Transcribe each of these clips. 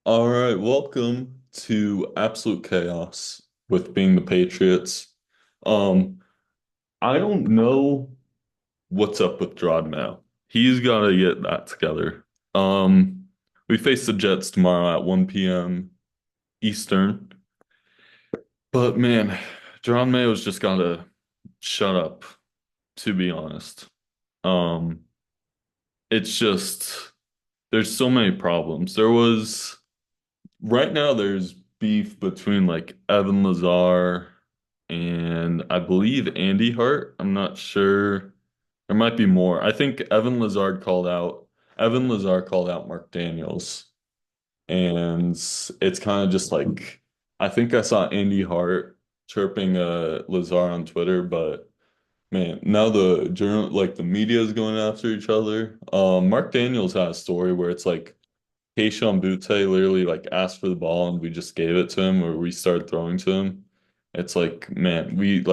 All right, welcome to Absolute Chaos with being the Patriots. Um, I don't know what's up with Gerard Mayo. He's got to get that together. We face the Jets tomorrow at 1 p.m. Eastern. But man, Gerard Mayo's just got to shut up, to be honest. Um, it's just there's so many problems. Right now, there's beef between like Evan Lazar and I believe Andy Hart. I'm not sure. There might be more. I think Evan Lazar called out Mark Daniels. And it's kind of just like I think I saw Andy Hart chirping Lazar on Twitter, but man, now the media is going after each other. Mark Daniels had a story where it's like Keishon Butte literally like asked for the ball and we just gave it to him or we started throwing to him. It's like, man, we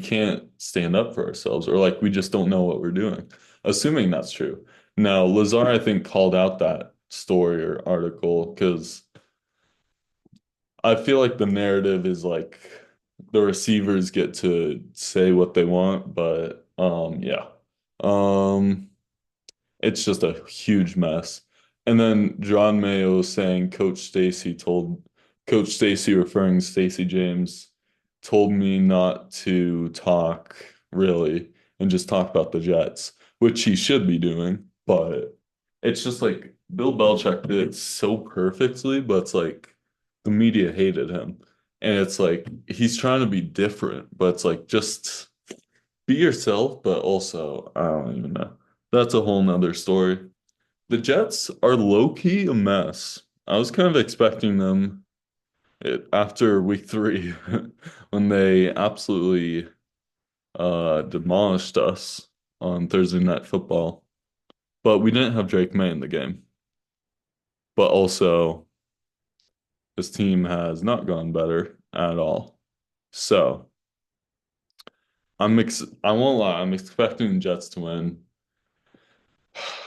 can't stand up for ourselves or like we just don't know what we're doing. Assuming that's true. Now, Lazar, I think, called out that story or article because I feel like the narrative is like the receivers get to say what they want, but yeah. Um it's just a huge mess. And then John Mayo saying Coach Stacy referring to Stacy James told me not to talk really and just talk about the Jets, which he should be doing, but it's just like Bill Belichick did it so perfectly, but it's like the media hated him. And it's like he's trying to be different, but it's like just be yourself, but also I don't even know. That's a whole nother story. The Jets are low-key a mess. I was kind of expecting after week three when they absolutely demolished us on Thursday Night Football. But we didn't have Drake May in the game. But also, this team has not gone better at all. So I won't lie, I'm expecting the Jets to win.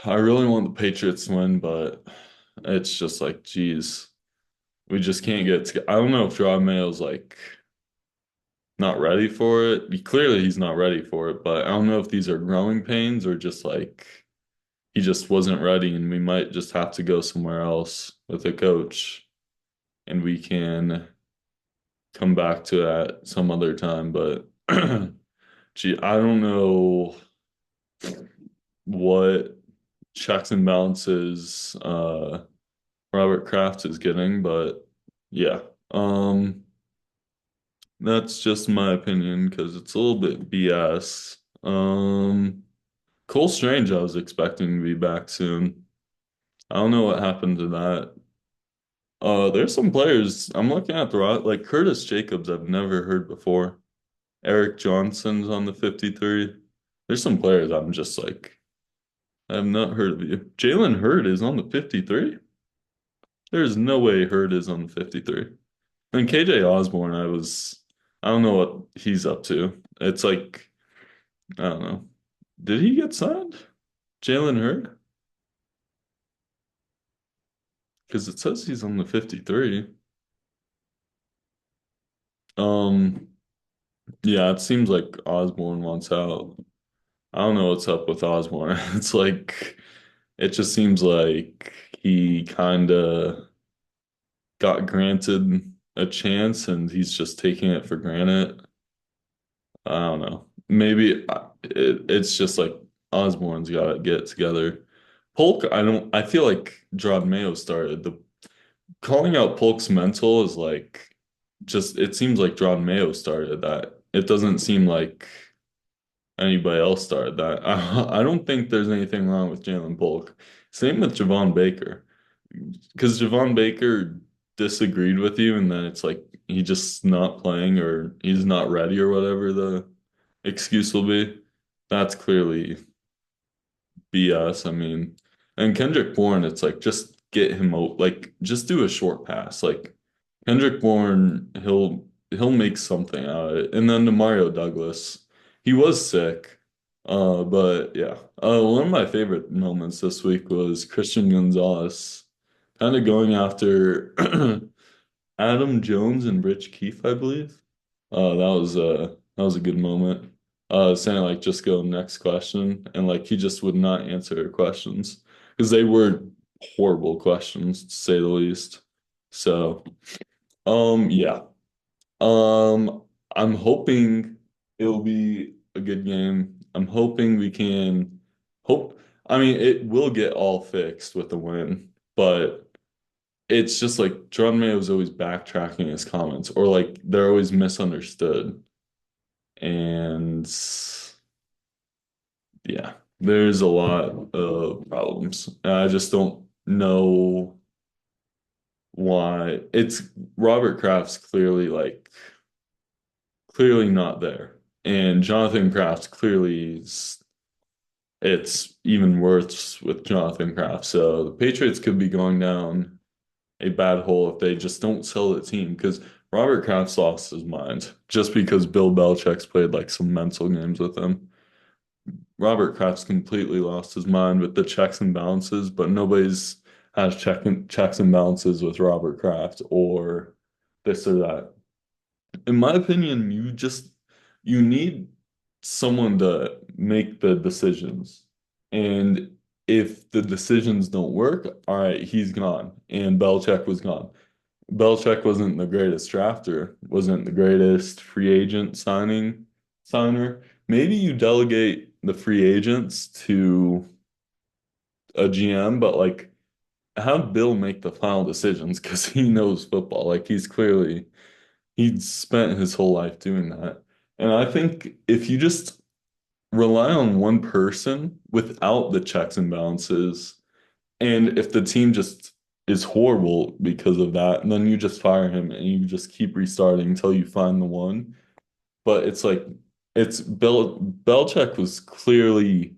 I really want the Patriots to win, but it's just like, geez, we just can't get I don't know if Rob Mayo's like not ready for it. Clearly, he's not ready for it, but I don't know if these are growing pains or just like he just wasn't ready, and we might just have to go somewhere else with a coach, and we can come back to that some other time. But gee, I don't know what checks and balances Robert Kraft is getting, but yeah. That's just my opinion because it's a little bit BS. Cole Strange, I was expecting to be back soon. I don't know what happened to that. There's some players I'm looking at like Curtis Jacobs I've never heard before. Eric Johnson's on the 53. There's some players I'm just like, I have not heard of you. Jalen Hurd is on the 53. There's no way Hurd is on the 53. And KJ Osborne, I don't know what he's up to. It's like, I don't know. Did he get signed? Jalen Hurd? Because it says he's on the 53. Um, yeah, it seems like Osborne wants out. I don't know what's up with Osborne. It's like, it just seems like he kind of got granted a chance and he's just taking it for granted. I don't know. It's just like Osborne's got to get together. Polk, I feel like Gerard Mayo started. The calling out Polk's mental is like it seems like Gerard Mayo started that. It doesn't seem like anybody else started that. I don't think there's anything wrong with Jalen Polk. Same with Javon Baker. Because Javon Baker disagreed with you, and then it's like he just not playing or he's not ready or whatever the excuse will be. That's clearly BS. I mean, and Kendrick Bourne, it's like just get him out, like just do a short pass. Like Kendrick Bourne, he'll make something out of it. And then to Mario Douglas, he was sick. But yeah. One of my favorite moments this week was Christian Gonzalez kind of going after Adam Jones and Rich Keefe, I believe. That was a good moment. Saying like just go next question, and like he just would not answer questions because they were horrible questions to say the least. So, yeah. Um, I'm hoping it'll be a good game. I'm hoping we can hope. I mean, it will get all fixed with the win, but it's just like John Mayo's always backtracking his comments, or like they're always misunderstood. And yeah, there's a lot of problems. And I just don't know why. It's Robert Kraft's clearly clearly not there. And Jonathan Kraft clearly is, it's even worse with Jonathan Kraft. So the Patriots could be going down a bad hole if they just don't sell the team because Robert Kraft's lost his mind just because Bill Belichick's played like some mental games with him. Robert Kraft's completely lost his mind with the checks and balances, but nobody's has checks and balances with Robert Kraft or this or that. In my opinion, you need someone to make the decisions. And if the decisions don't work, all right, he's gone. And Belichick was gone. Belichick wasn't the greatest drafter, wasn't the greatest free agent signer. Maybe you delegate the free agents to a GM, but like have Bill make the final decisions because he knows football. Like he's spent his whole life doing that. And I think if you just rely on one person without the checks and balances, and if the team just is horrible because of that, and then you just fire him and you just keep restarting until you find the one. But it's like it's Belichick was clearly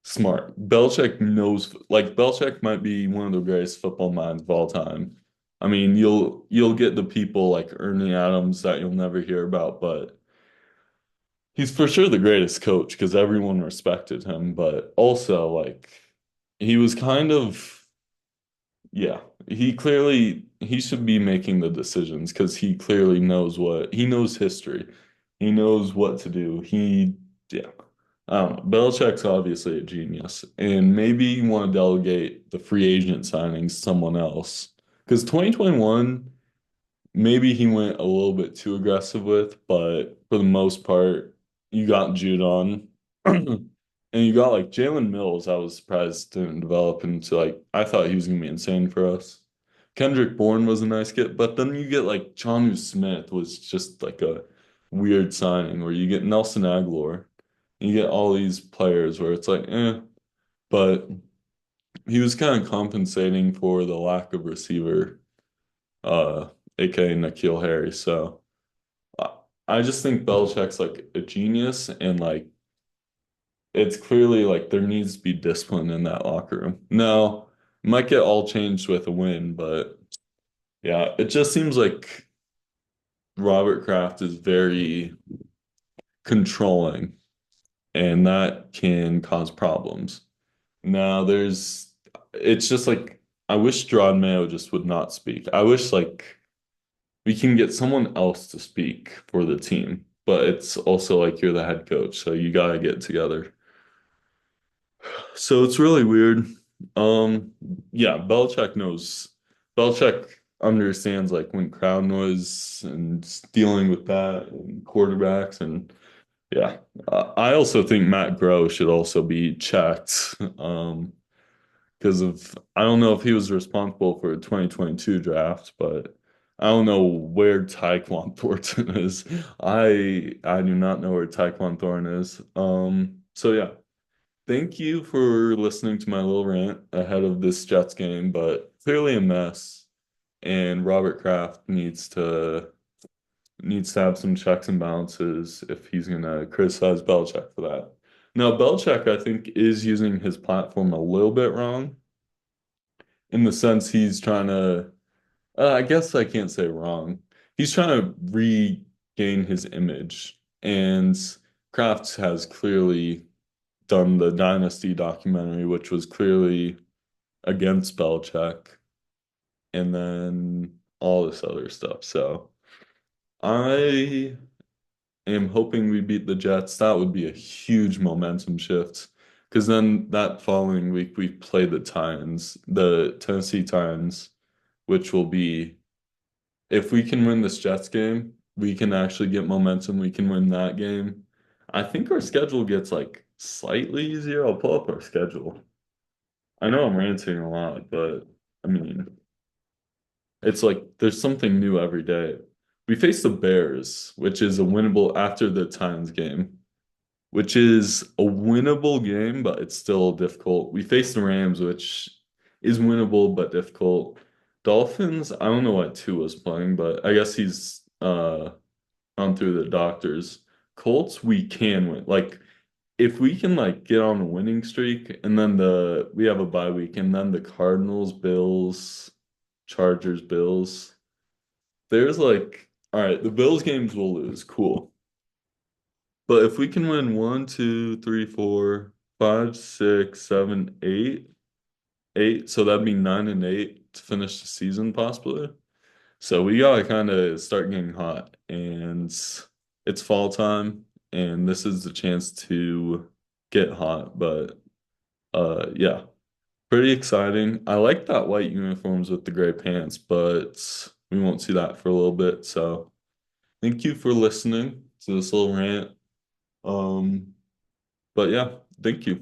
smart. Belichick knows like Belichick might be one of the greatest football minds of all time. I mean, you'll get the people like Ernie Adams that you'll never hear about, but he's for sure the greatest coach because everyone respected him, but also like he was kind of yeah, he should be making the decisions because he clearly knows what he knows history. He knows what to do. Yeah. I don't know. Belichick's obviously a genius, and maybe you want to delegate the free agent signings to someone else. Because 2021, maybe he went a little bit too aggressive with, but for the most part, you got Judon. And you got like Jalen Mills, I was surprised didn't develop into like I thought he was gonna be insane for us. Kendrick Bourne was a nice get, but then you get like Jonnu Smith was just like a weird signing where you get Nelson Aguilar. You get all these players where it's like, but he was kind of compensating for the lack of receiver, uh, aka N'Keal Harry. So I I just think Belichick's like a genius and like it's clearly like there needs to be discipline in that locker room. No, might get all changed with a win, but yeah, it just seems like Robert Kraft is very controlling and that can cause problems. Now it's just like I wish Jerod Mayo just would not speak. I wish like we can get someone else to speak for the team, but it's also like you're the head coach, so you gotta get together. So it's really weird. Um, yeah, Belichick understands like when crowd noise and dealing with that and quarterbacks and yeah. I also think Matt Groh should also be checked. Because of I don't know if he was responsible for a 2022 draft, but I don't know where Tyquan Thornton is. I do not know where Tyquan Thornton is. So yeah. Thank you for listening to my little rant ahead of this Jets game, but clearly a mess. And Robert Kraft needs to have some checks and balances if he's gonna criticize Belichick for that. Now, Belichick, I think, is using his platform a little bit wrong in the sense he's trying to, I guess I can't say wrong. He's trying to regain his image, and Kraft has clearly done the Dynasty documentary, which was clearly against Belichick. and then all this other stuff. So I am hoping we beat the Jets. That would be a huge momentum shift. Because then that following week we play the Titans, the Tennessee Titans, which will be, if we can win this Jets game, we can actually get momentum. We can win that game. I think our schedule gets like slightly easier. I'll pull up our schedule. I know I'm ranting a lot, but I mean, it's like there's something new every day. We face the Bears, which is a winnable after the Titans game, which is a winnable game, but it's still difficult. We face the Rams, which is winnable but difficult. Dolphins, I don't know why Tua's playing, but I guess he's gone through the doctors. Colts, we can win. Like if we can like get on a winning streak and then the we have a bye week and then the Cardinals, Bills, Chargers, Bills. There's like, all right, the Bills games will lose. Cool. But if we can win one, two, three, four, five, six, seven, eight, so that'd be 9-8 to finish the season possibly. So we gotta kind of start getting hot, and it's fall time, and this is the chance to get hot. But yeah, pretty exciting. I like that white uniforms with the gray pants, but we won't see that for a little bit. So thank you for listening to this little rant. Um, but yeah, thank you.